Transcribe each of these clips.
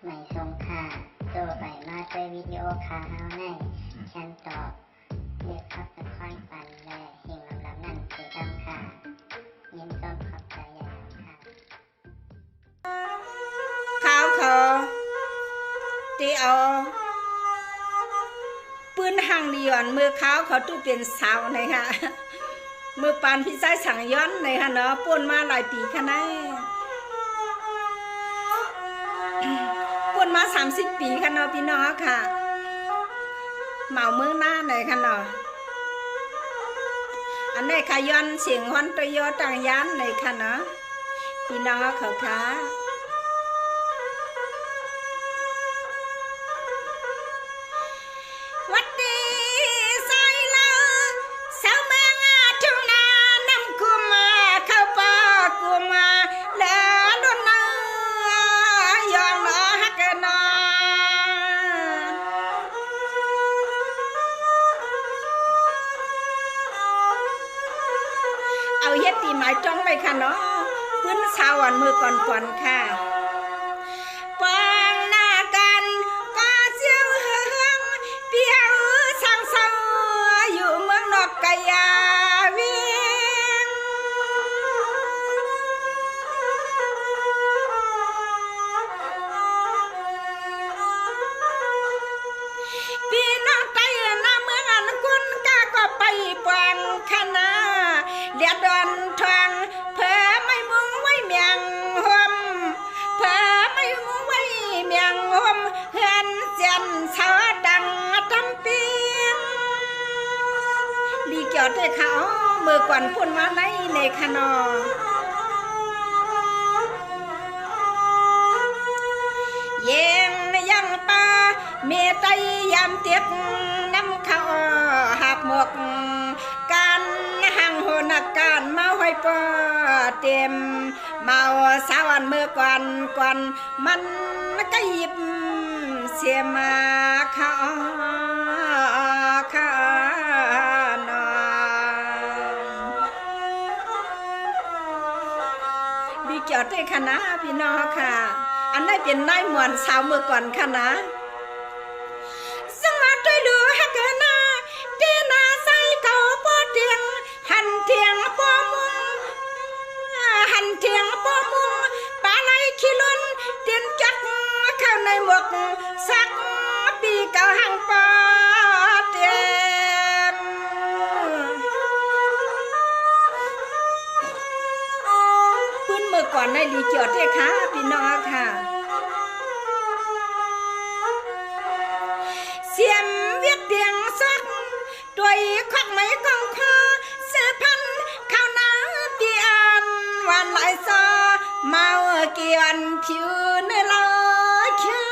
ไม่ทรงค่าตัวใบมาด้วยวิดีโอคาเฮาในฉันตอบเลือกขับตะค่อยปันและเฮงลำนั่นคือดำค่ะยินต้นขอบใจใหญ่ค่ะข้าวเขาที่เอาปืนห่างดีอ่อนมือข้าวเขาตู้เป็นสาวเลยค่ะมือปานพี่ชายสั่งย้อนเลยค่ะเนาะป่นมาหลายปีค่ะนะป่นมา30 ปีค่ะเนาะพี่น้องค่ะเหมาเมืองหน้าเลยค่ะเนาะอันนี้ค่ะย้อนเสียงฮอนตโยต่างยันเลยค่ะเนาะพี่น้องเขาค่ะวัดดีใส่ละสาวเมืองทุ่งนาน้ำกุมาเข้าป่ากุมาแล้วล้นน้ายองน้อฮักนอเอาเฮ็ดตีไม้จ้องไปค่ะเนาะพื้นสาวอันมือก่อนๆค่ะปองหน้ากันก็เสียวเฮืองเปียวสังเศร้าอยู่เมืองนอกกะยาเวียงพี่น้องไต้หน้าเมืองอันคุณกาก็ไปปองคณะเลียดอนทองเผอไม่มุงไว้เมียงหอมเผอไม่มุงไว้เมียงหอมเฮือนเจียนเสาดังตำเปียงลีเกี่ยวด้วยเขามือก่อนพุ่นมาในขนอเย็งยังป่าเมตไตยามเตียกน้ำเขาหับหมกการหังโหนักการเมาห้อยปอเต็มเมาสาวันเมื่อก่อนมันก็หยิบเสียมาเขานดีเกี่ยวด้วยคณะพี่น้องค่ะอันนั้นเป็นนายมวนสาวเมื่อก่อนค่ะนะสมาด้วยดูฮักนาเดนาใส่เขาปอเตียงหันเทียงปอมุงปลาไหลขี้ล้นเตียนจักเข้าในหมวกสักปีเก่าหังปอเตียงพื้นเมื่อก่อนในลีเกียวเทค่ะพี่น้องค่ะเสียมเวียดเตียงซักด้วยควักไม้กองคอเสื้อพันข้าวน้ำปีอันวันไหลซอเมาเกียนผิวเนื้อลอยเขียว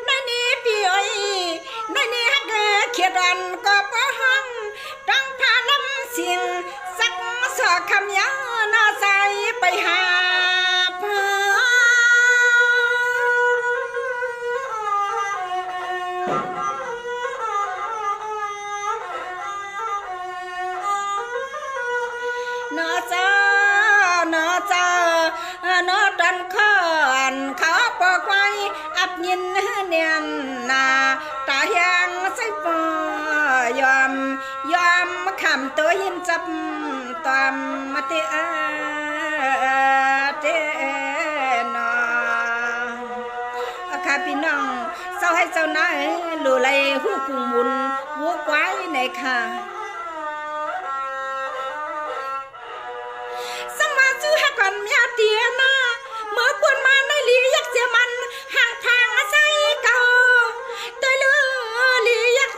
นั่นนี่พี่อ้อยนั่นนี่ฮักเขียดันก็ปะหังต้องพาลำเสียงสักสอคำยาหน้าใสไปหาเพื่อนอเจ้านอดันคอนเขาปอกไว้อับยินเนียนนาตาแหงใส่ปอยอมคำตัวหินจับตามมาเตนอค่ะพี่น้องเศร้าให้เจ้าหน้าหลู่ไหลหูกุมุนวัวควายในค่ะสมาจูฮักกันเมียเตียนาเมื่อปวนมาในลียักเสียมันห่างทางใส่เก่าตัวลือลียัก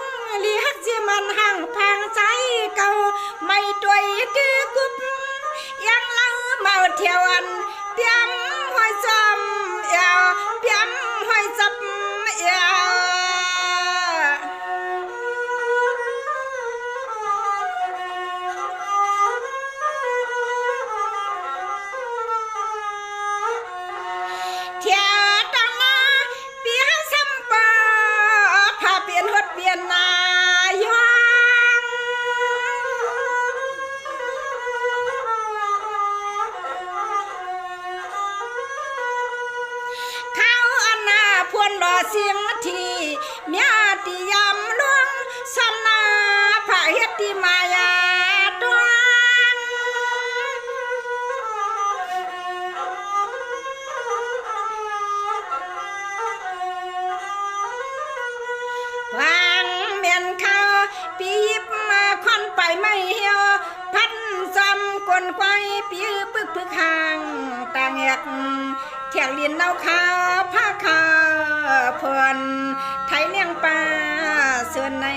เสียมันห่างทางใส่เก่าไม่ตัวดื้อกุบยังเล่าเมาเที่ยวอันเปียมห้อยจอมยาวเปียมห้อยจับยาว ปียิบมาควันไปไม่เหี่ยวพันซ้ำกลไกปีปึกห่างต่างแอกเที่ยงเรียนเอาข้าวผ้าขาวพวนไทยเลี้ยงปลาเสือนใน